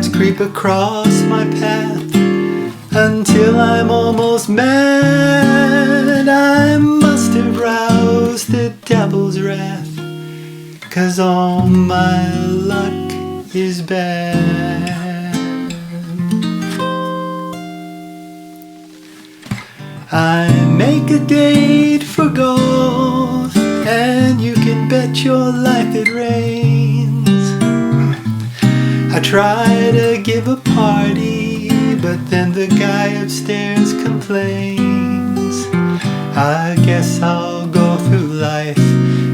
cats creep across my path until I'm almost mad. I must have roused the devil's wrath, 'cause all my luck is bad. I make a date for golf, and you can bet your life it rains. I try to give a party, but then the guy upstairs complains. I guess I'll go through life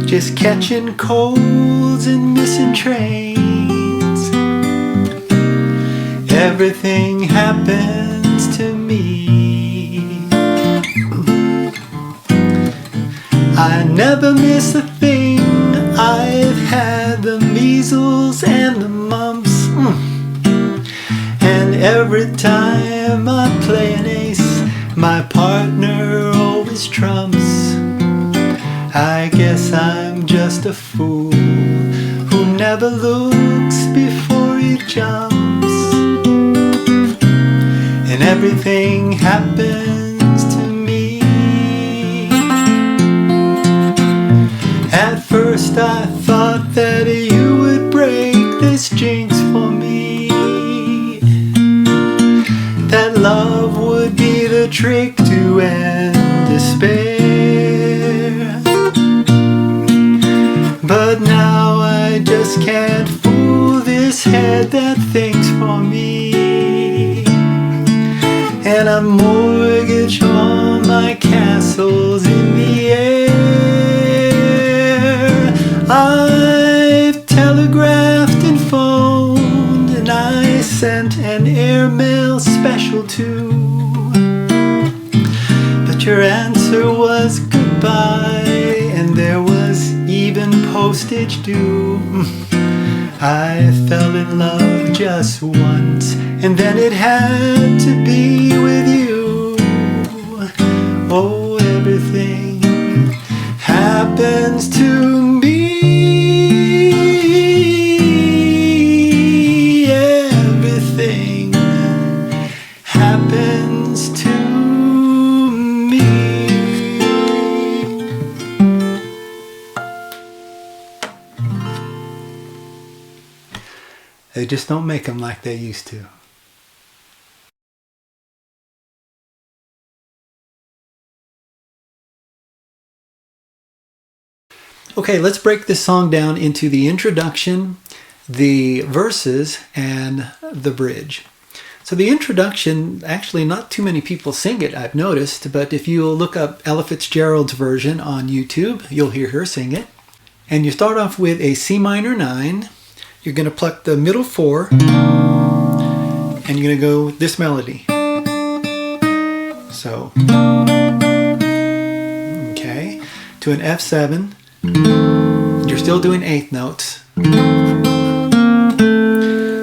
just catching colds and missing trains. Everything happens to me. I never miss a thing. I've had the measles and the mumps, and every time I play an ace, my partner always trumps. I guess I'm just a fool who never looks before he jumps, and everything happens to me. At first I thought that you would break this jinx for me, that love would be the trick to end despair. But now I just can't fool this head that thinks for me, and I mortgage all my castles in the air. I've telegraphed and phoned, and I sent an airmail special too, but your answer was goodbye, and there was even postage due. I fell in love just once, and then it had to be with you. Oh, everything happens to me. Everything happens to me. They just don't make them like they used to. Okay, let's break this song down into the introduction, the verses, and the bridge. So the introduction, actually not too many people sing it, I've noticed, but if you look up Ella Fitzgerald's version on YouTube, you'll hear her sing it. And you start off with a C minor 9. You're going to pluck the middle 4, and you're going to go this melody. So, okay, to an F7. You're still doing 8th notes.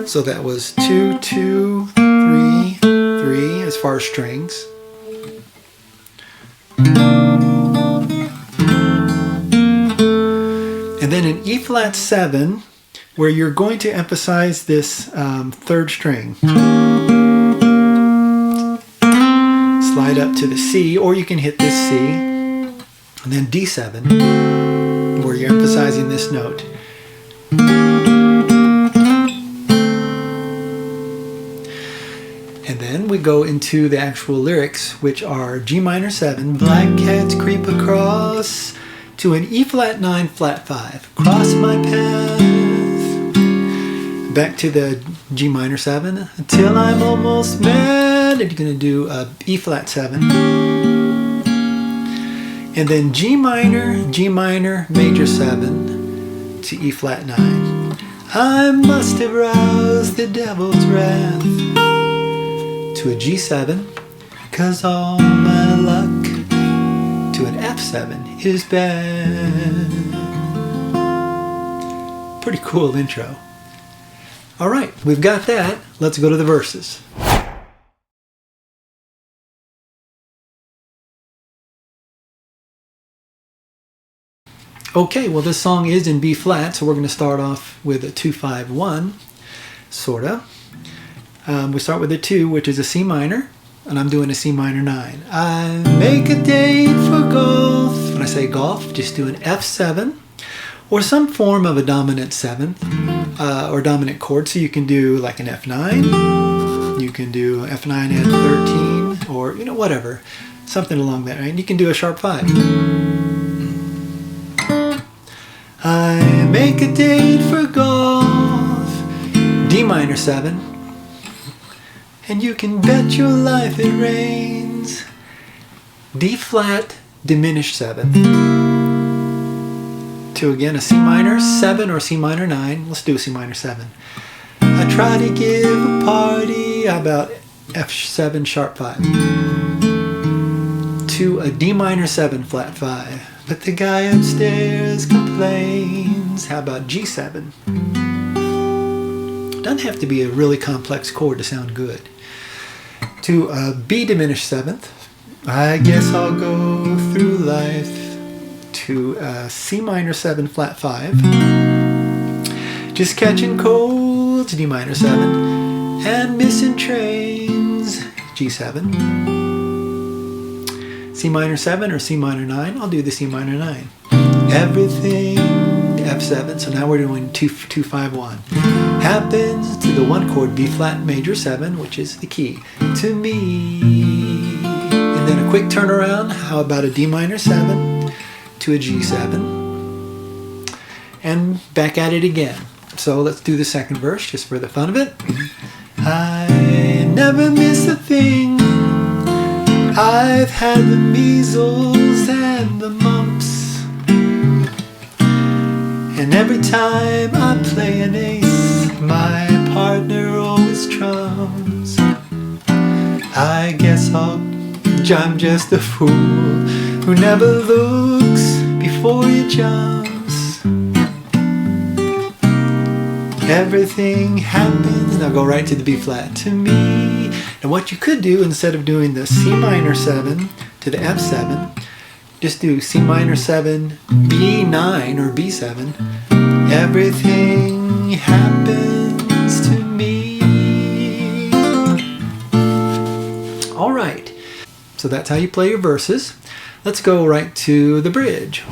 So that was 2, 2, 3, 3 as far as strings. And then an E flat 7, where you're going to emphasize this 3rd string. Slide up to the C, or you can hit this C, and then D7, where you're emphasizing this note. And then we go into the actual lyrics, which are G minor 7, black cats creep across, to an E flat 9, flat 5, cross my path. Back to the G minor 7, until I'm almost mad, and you're going to do a E flat 7. And then G minor, major 7 to E flat 9. I must have roused the devil's wrath, to a G7, 'cause all my luck, to an F7 is bad. Pretty cool intro. All right, we've got that. Let's go to the verses. Okay, well this song is in B flat, so we're going to start off with a 2-5-1, sorta. We start with a 2, which is a C minor, and I'm doing a C minor 9. I make a date for golf. When I say golf, just do an F7 or some form of a dominant 7th or dominant chord. So you can do like an F9, you can do F9 and 13, or whatever, something along that, right? You can do a sharp 5. I make a date for golf, D minor 7, and you can bet your life it rains, D flat diminished 7th, to again a C minor 7 or C minor 9. Let's do a C minor 7. I try to give a party, about F7 sharp 5, to a D minor 7 flat 5. But the guy upstairs complains. How about G7? Doesn't have to be a really complex chord to sound good. To a B diminished 7th. I guess I'll go through life. To a C minor 7 flat 5. Just catching colds, D minor 7. And missing trains, G7. C minor 7 or C minor 9. I'll do the C minor 9. Everything, F7. So now we're doing 2-5-1. Happens to the 1 chord B flat major 7, which is the key to me. And then a quick turnaround. How about a D minor 7 to a G7? And back at it again. So let's do the second verse just for the fun of it. I never miss a thing. I've had the measles and the mumps, and every time I play an ace, my partner always trumps. I guess I'm just a fool who never looks before he jumps. Everything happens. Now go right to the B flat to me. And what you could do, instead of doing the C minor 7 to the F7, just do C minor 7, B9 or B7. Everything happens to me. All right. So that's how you play your verses. Let's go right to the bridge.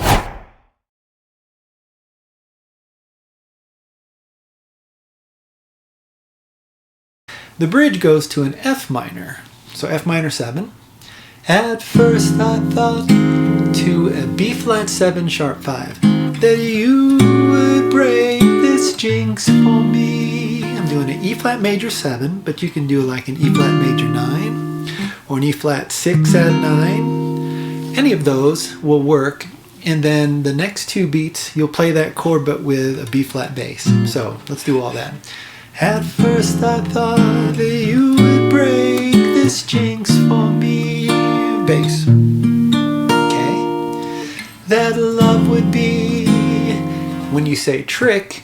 The bridge goes to an F minor, so F minor 7. At first I thought to a B flat 7 sharp 5 that you would break this jinx for me. I'm doing an E flat major 7, but you can do like an E flat major 9 or an E flat 6 add 9. Any of those will work. And then the next 2 beats, you'll play that chord but with a B flat bass. So let's do all that. At first I thought that you would break this jinx for me. Bass. Okay. That love would be, when you say trick,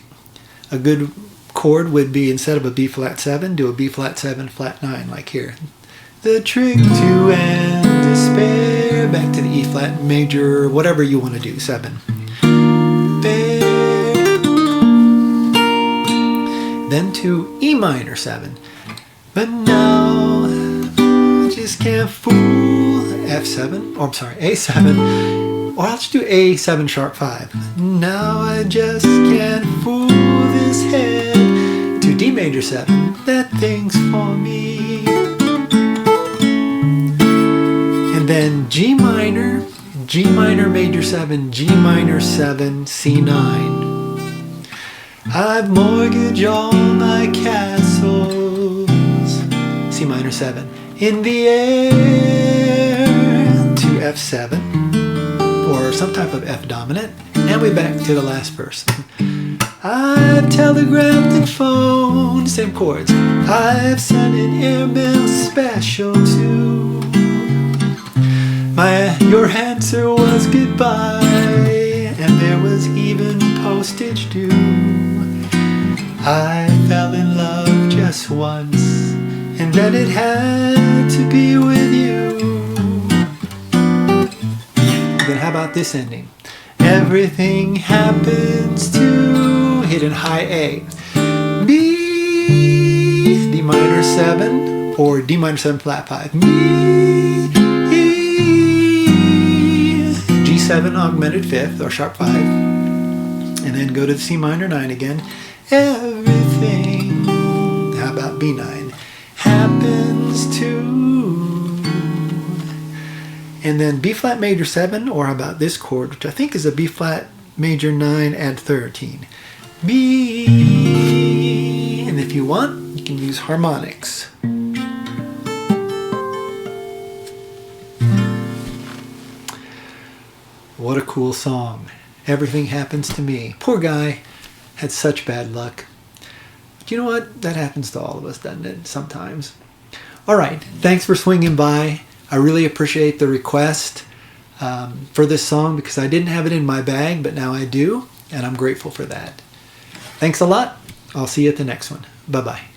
a good chord would be, instead of a B flat 7, do a B flat 7 flat 9 like here. The trick to end despair. Back to the E flat major, whatever you want to do, 7. Then to E minor 7. But now I just can't fool F7, or I'm sorry, A7, or I'll just do A7 sharp 5. Now I just can't fool this head to D major 7 that thinks for me. And then G minor major 7, G minor 7, C9. I've mortgaged all my castles, C minor 7, in the air, to F7, or some type of F dominant, and we're back to the last verse. I've telegraphed and phoned, same chords. I've sent an airmail special too. Your answer was goodbye, and there was even postage due. I fell in love just once, and then it had to be with you. Then how about this ending? Everything happens to, hit in high A, B, D minor 7 or D minor 7 flat 5. Me, G7 augmented 5th or sharp 5. And then go to the C minor 9 again. Everything, how about B9? Happens to. And then B flat major 7, or how about this chord, which I think is a B flat major 9 add 13. B. And if you want, you can use harmonics. What a cool song. Everything happens to me. Poor guy had such bad luck. But you know what? That happens to all of us, doesn't it? Sometimes. All right. Thanks for swinging by. I really appreciate the request for this song because I didn't have it in my bag, but now I do, and I'm grateful for that. Thanks a lot. I'll see you at the next one. Bye-bye.